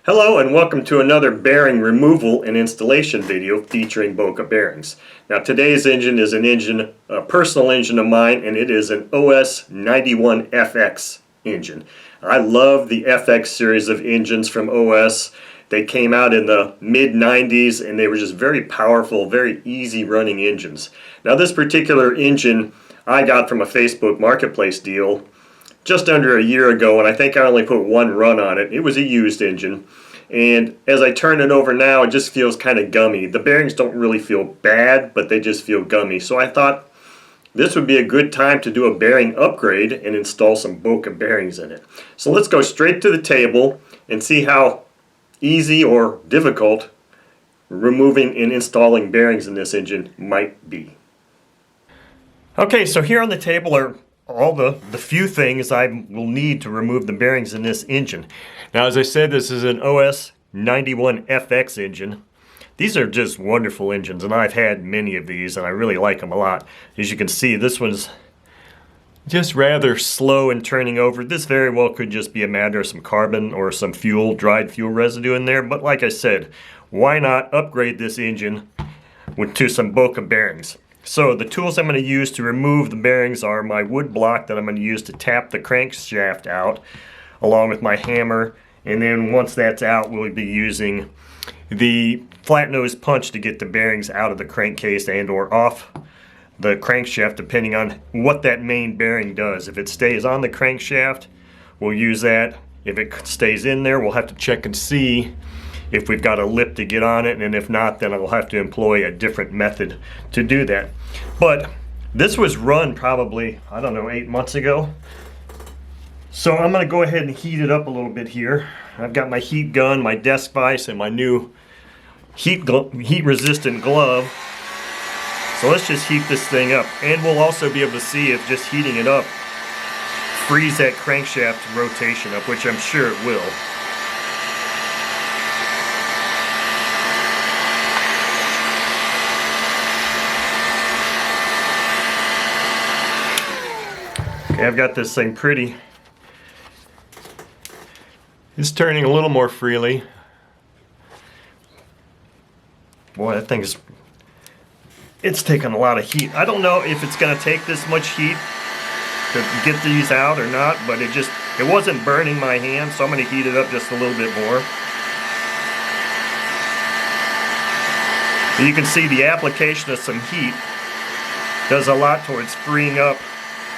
Hello and welcome to another bearing removal and installation video featuring Boca bearings. Now today's engine is a personal engine of mine, and it is an OS 91FX engine. I love the FX series of engines from OS. They came out in the mid-90s and they were just very powerful, very easy running engines. Now this particular engine I got from a Facebook Marketplace deal just under a year ago, and I think I only put one run on it. It was a used engine, and as I turn it over now, it just feels kind of gummy. The bearings don't really feel bad, but they just feel gummy. So I thought this would be a good time to do a bearing upgrade and install some Boca bearings in it. So let's go straight to the table and see how easy or difficult removing and installing bearings in this engine might be. Okay, so here on the table are all the few things I will need to remove the bearings in this engine. Now, as I said, this is an OS 91FX engine. These are just wonderful engines, and I've had many of these, and I really like them a lot. As you can see, this one's just rather slow in turning over. This very well could just be a matter of some carbon or some fuel, dried fuel residue in there, but like I said, why not upgrade this engine to some Boca bearings? So the tools I'm going to use to remove the bearings are my wood block that I'm going to use to tap the crankshaft out, along with my hammer, and then once that's out, we'll be using the flat nose punch to get the bearings out of the crankcase and or off the crankshaft, depending on what that main bearing does. If it stays on the crankshaft, we'll use that. If it stays in there, we'll have to check and see if we've got a lip to get on it, and if not, then I'll have to employ a different method to do that. But this was run probably, I don't know, 8 months ago. So I'm going to go ahead and heat it up a little bit here. I've got my heat gun, my desk vise, and my new heat resistant glove. So let's just heat this thing up, and we'll also be able to see if just heating it up frees that crankshaft rotation up, which I'm sure it will. Okay, I've got this thing pretty. It's turning a little more freely. Boy, that thing's, it's taking a lot of heat. I don't know if it's going to take this much heat to get these out or not, but it wasn't burning my hand, so I'm going to heat it up just a little bit more. And you can see the application of some heat does a lot towards freeing up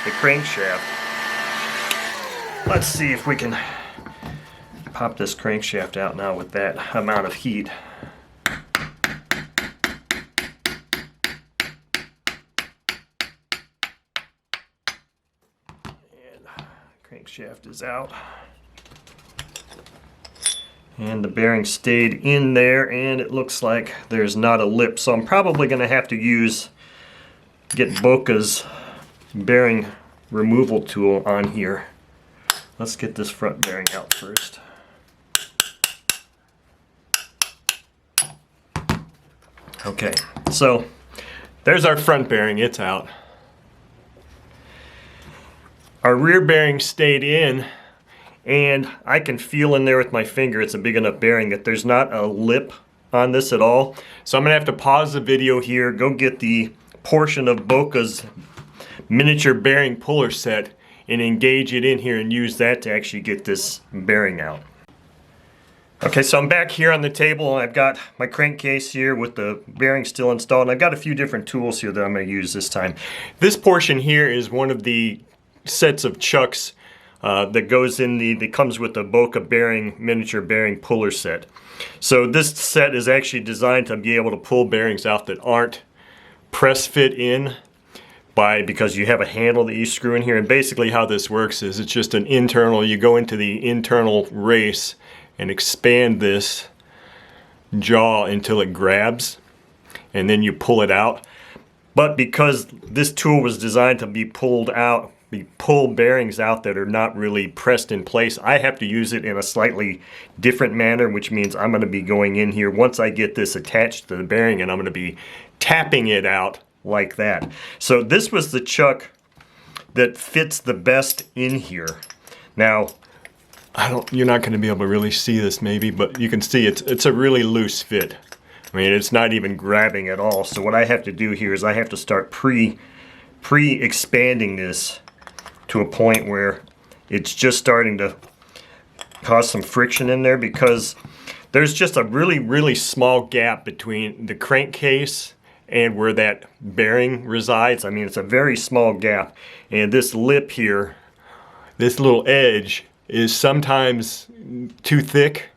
the crankshaft. Let's see if we can pop this crankshaft out now with that amount of heat. And crankshaft is out. And the bearing stayed in there, and it looks like there's not a lip. So I'm probably going to have to get Boca's bearing removal tool on here. Let's get this front bearing out first. Okay, so there's our front bearing, it's out. Our rear bearing stayed in, and I can feel in there with my finger, it's a big enough bearing that there's not a lip on this at all. So I'm gonna have to pause the video here, go get the portion of Boca's miniature bearing puller set and engage it in here and use that to actually get this bearing out. Okay, so I'm back here on the table. I've got my crankcase here with the bearing still installed, and I've got a few different tools here that I'm going to use this time. This portion here is one of the sets of chucks that goes in that comes with the Boca bearing miniature bearing puller set. So this set is actually designed to be able to pull bearings out that aren't press fit in because you have a handle that you screw in here. And basically how this works is it's just an internal, you go into the internal race and expand this jaw until it grabs, and then you pull it out. But because this tool was designed to pull bearings out that are not really pressed in place, I have to use it in a slightly different manner, which means I'm going to be going in here once I get this attached to the bearing, and I'm going to be tapping it out like that. So this was the chuck that fits the best in here. Now, you're not going to be able to really see this maybe, but you can see it's a really loose fit. I mean, it's not even grabbing at all. So what I have to do here is I have to start pre-expanding this to a point where it's just starting to cause some friction in there, because there's just a really small gap between the crankcase and where that bearing resides. I mean, it's a very small gap, and this lip here, this little edge, is sometimes too thick.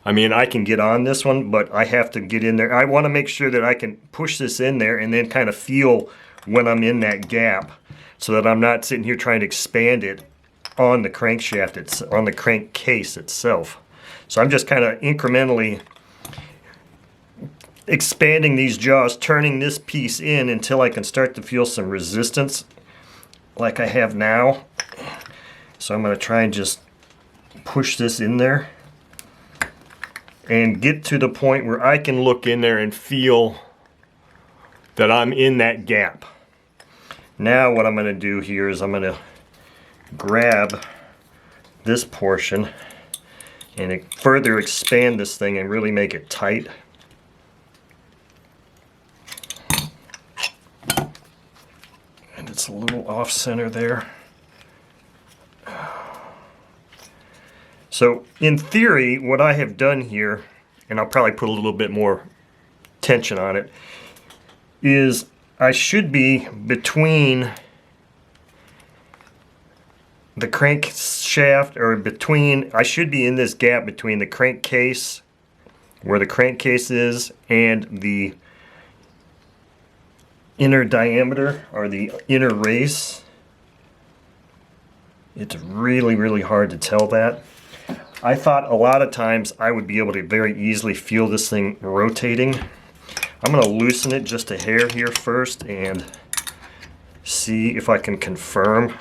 I mean, I can get on this one, but I have to get in there. I want to make sure that I can push this in there and then kind of feel when I'm in that gap, so that I'm not sitting here trying to expand it on the crankshaft, on the crankcase itself. So I'm just kind of incrementally expanding these jaws, turning this piece in until I can start to feel some resistance like I have now. So I'm going to try and just push this in there and get to the point where I can look in there and feel that I'm in that gap. Now what I'm going to do here is I'm going to grab this portion and further expand this thing and really make it tight. And it's a little off center there. So in theory, what I have done here, and I'll probably put a little bit more tension on it, is I should be between the crankshaft, or I should be in this gap between the crankcase, where the crankcase is, and the inner diameter, or the inner race. It's really hard to tell that. I thought a lot of times I would be able to very easily feel this thing rotating. I'm going to loosen it just a hair here first and see if I can confirm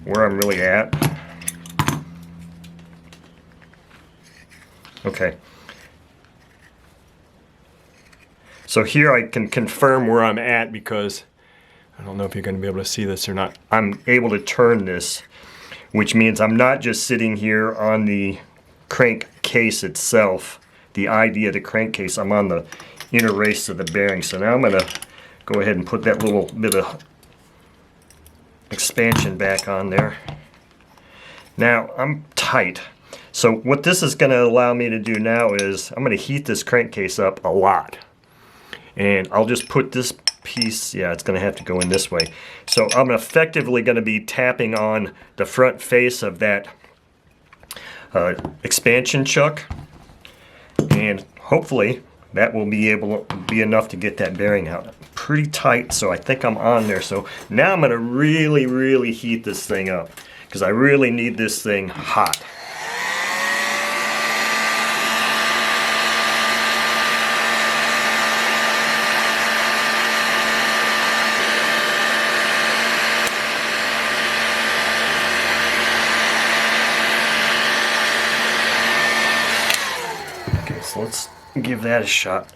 where I'm really at. Okay. So here I can confirm where I'm at, because I don't know if you're going to be able to see this or not. I'm able to turn this, which means I'm not just sitting here on the crankcase itself, the ID of the crankcase. I'm on the inner race of the bearing. So now I'm going to go ahead and put that little bit of expansion back on there. Now I'm tight. So what this is going to allow me to do now is I'm going to heat this crankcase up a lot. And I'll just put this piece, yeah, it's going to have to go in this way. So I'm effectively going to be tapping on the front face of that expansion chuck, and hopefully that will be able to be enough to get that bearing out. Pretty tight, so I think I'm on there. So now I'm going to really heat this thing up, because I really need this thing hot. So let's give that a shot.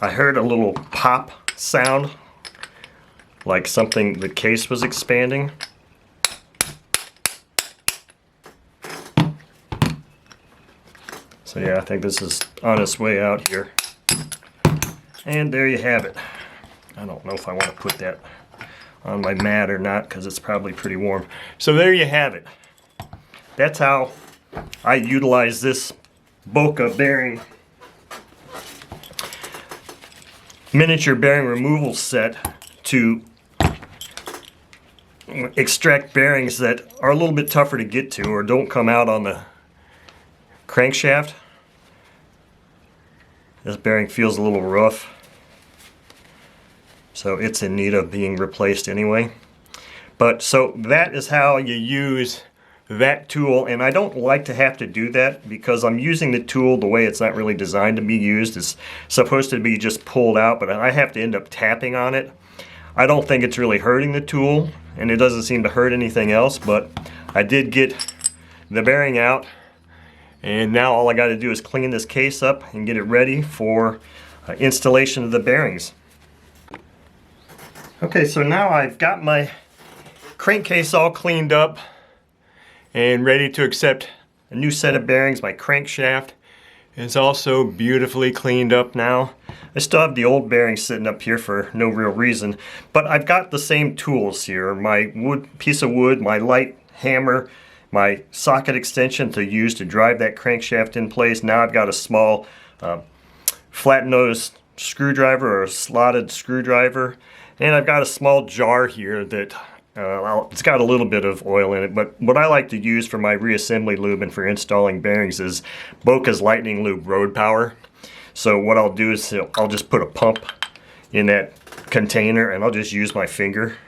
I heard a little pop sound, like something, the case was expanding. So yeah, I think this is on its way out here. And there you have it. I don't know if I want to put that on my mat or not, because it's probably pretty warm. So there you have it. That's how I utilize this Boca bearing miniature bearing removal set to extract bearings that are a little bit tougher to get to or don't come out on the crankshaft. This bearing feels a little rough, so it's in need of being replaced anyway. But so that is how you use that tool, and I don't like to have to do that because I'm using the tool the way it's not really designed to be used. It's supposed to be just pulled out, but I have to end up tapping on it. I don't think it's really hurting the tool, and it doesn't seem to hurt anything else, but I did get the bearing out, and now all I got to do is clean this case up and get it ready for installation of the bearings. Okay, so now I've got my crankcase all cleaned up and ready to accept a new set of bearings. My crankshaft is also beautifully cleaned up now. I still have the old bearings sitting up here for no real reason, but I've got the same tools here. My piece of wood, my light hammer, my socket extension to use to drive that crankshaft in place. Now I've got a small flat nose screwdriver or a slotted screwdriver, and I've got a small jar here that it's got a little bit of oil in it, but what I like to use for my reassembly lube and for installing bearings is Boca's Lightning Lube Road Power. So what I'll do is I'll just put a pump in that container, and I'll just use my finger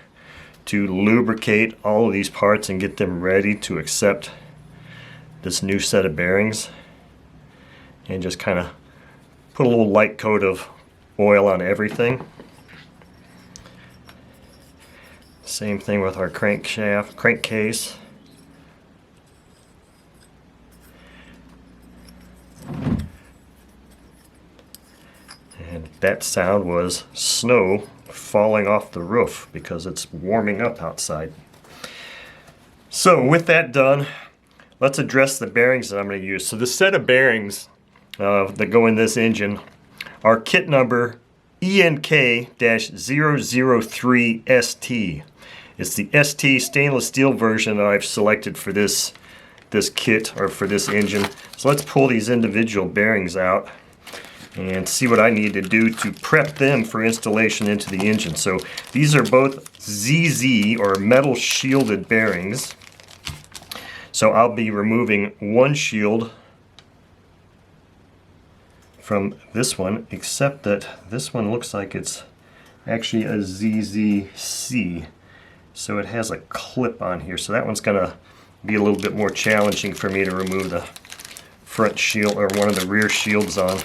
to lubricate all of these parts and get them ready to accept this new set of bearings, and just kind of put a little light coat of oil on everything. Same thing with our crankshaft, crankcase. And that sound was snow falling off the roof because it's warming up outside. So with that done, let's address the bearings that I'm going to use. So the set of bearings that go in this engine are kit number ENK-003ST. It's the ST stainless steel version that I've selected for this kit, or for this engine. So let's pull these individual bearings out and see what I need to do to prep them for installation into the engine. So these are both ZZ, or metal shielded bearings. So I'll be removing one shield from this one, except that this one looks like it's actually a ZZC. So it has a clip on here. So that one's gonna be a little bit more challenging for me to remove the front shield, or one of the rear shields on.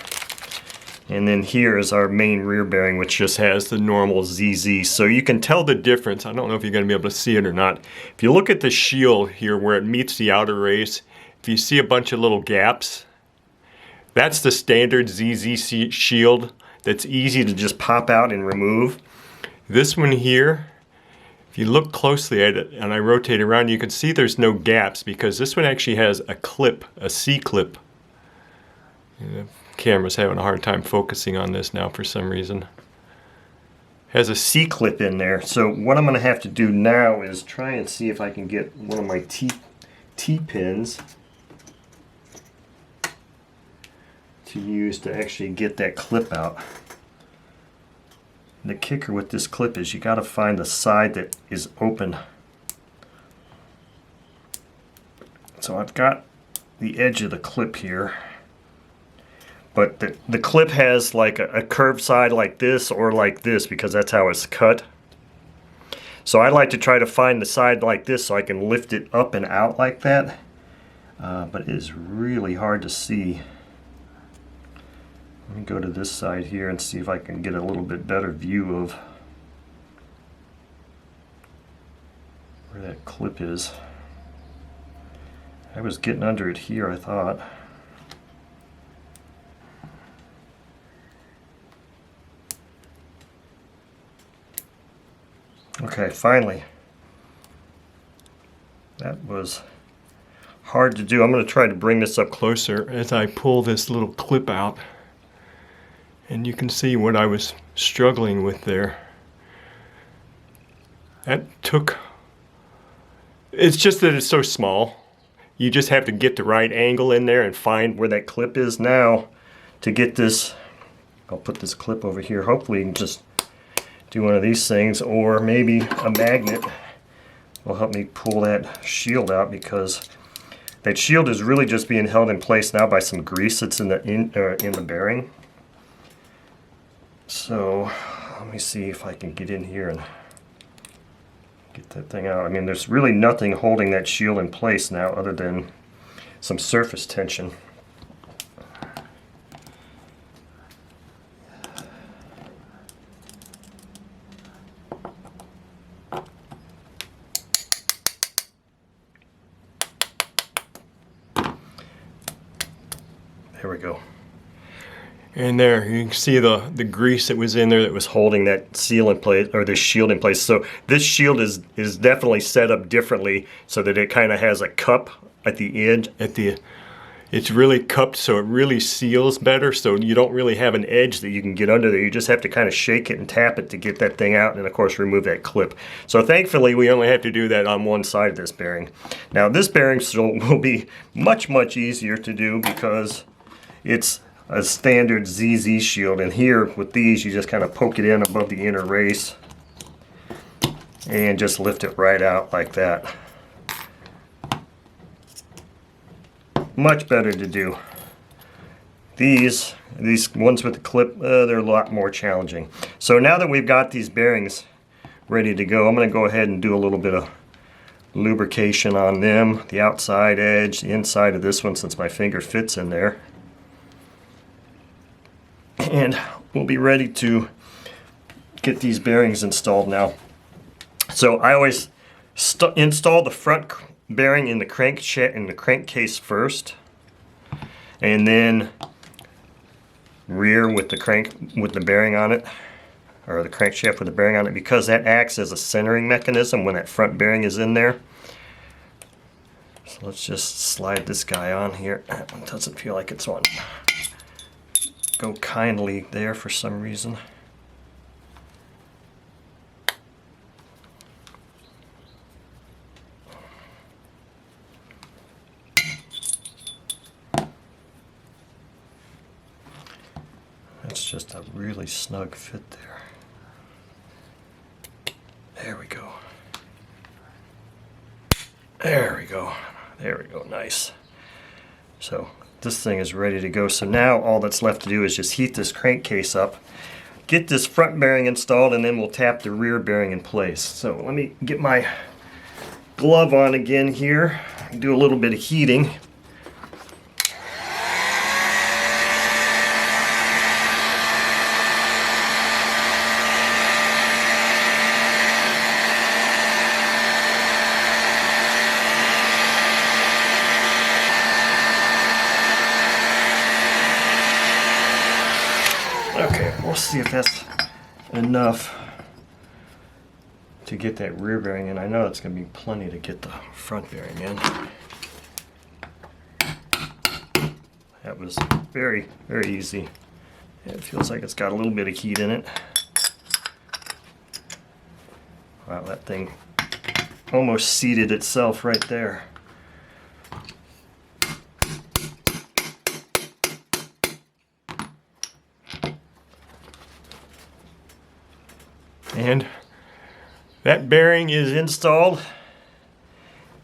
And then here is our main rear bearing, which just has the normal ZZ. So you can tell the difference. I don't know if you're going to be able to see it or not. If you look at the shield here where it meets the outer race, if you see a bunch of little gaps, that's the standard ZZ shield that's easy to just pop out and remove. This one here, if you look closely at it and I rotate around, you can see there's no gaps because this one actually has a clip, a C-clip. The camera's having a hard time focusing on this now for some reason. Has a C-clip in there. So what I'm going to have to do now is try and see if I can get one of my T-pins to use to actually get that clip out. The kicker with this clip is you got to find the side that is open. So I've got the edge of the clip here, but the clip has like a curved side like this or like this because that's how it's cut. So I like to try to find the side like this so I can lift it up and out like that, but it is really hard to see. Let me go to this side here and see if I can get a little bit better view of where that clip is. I was getting under it here, I thought. Okay, finally. That was hard to do. I'm going to try to bring this up closer as I pull this little clip out. And you can see what I was struggling with there. That took... It's just that it's so small. You just have to get the right angle in there and find where that clip is. Now, to get this, I'll put this clip over here. Hopefully you can just do one of these things, or maybe a magnet will help me pull that shield out, because that shield is really just being held in place now by some grease that's in the bearing. So let me see if I can get in here and get that thing out. I mean, there's really nothing holding that shield in place now other than some surface tension. There we go. And there you can see the grease that was in there that was holding that seal in place, or the shield in place. So this shield is definitely set up differently so that it kind of has a cup at the edge, it's really cupped so it really seals better, so you don't really have an edge that you can get under there. You just have to kind of shake it and tap it to get that thing out, and of course remove that clip. So thankfully we only have to do that on one side of this bearing. Now this bearing will be much easier to do because it's a standard ZZ shield, and here with these you just kind of poke it in above the inner race and just lift it right out like that. Much better to do. These ones with the clip, they're a lot more challenging. So now that we've got these bearings ready to go, I'm going to go ahead and do a little bit of lubrication on them, the outside edge, the inside of this one, since my finger fits in there. And we'll be ready to get these bearings installed now. So I always install the front bearing in the crankcase first, and then rear with the bearing on it, or the crankshaft with the bearing on it, because that acts as a centering mechanism when that front bearing is in there. So let's just slide this guy on here. It doesn't feel like it's on. Go kindly there for some reason. That's just a really snug fit there. There we go. There we go. There we go. Nice. So this thing is ready to go. So now all that's left to do is just heat this crankcase up, get this front bearing installed, and then we'll tap the rear bearing in place. So let me get my glove on again here and do a little bit of heating. Okay, we'll see if that's enough to get that rear bearing in. I know it's going to be plenty to get the front bearing in. That was very easy. It feels like it's got a little bit of heat in it. Wow, that thing almost seated itself right there. And that bearing is installed,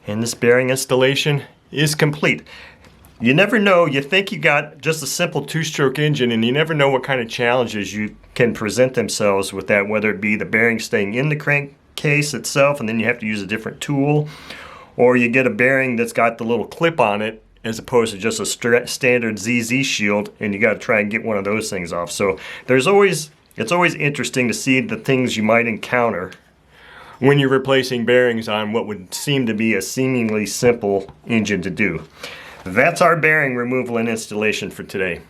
and this bearing installation is complete. You never know, you think you got just a simple two-stroke engine, and you never know what kind of challenges you can present themselves with that, whether it be the bearing staying in the crankcase itself and then you have to use a different tool, or you get a bearing that's got the little clip on it as opposed to just a standard ZZ shield, and you got to try and get one of those things off. So it's always interesting to see the things you might encounter when you're replacing bearings on what would seem to be a seemingly simple engine to do. That's our bearing removal and installation for today.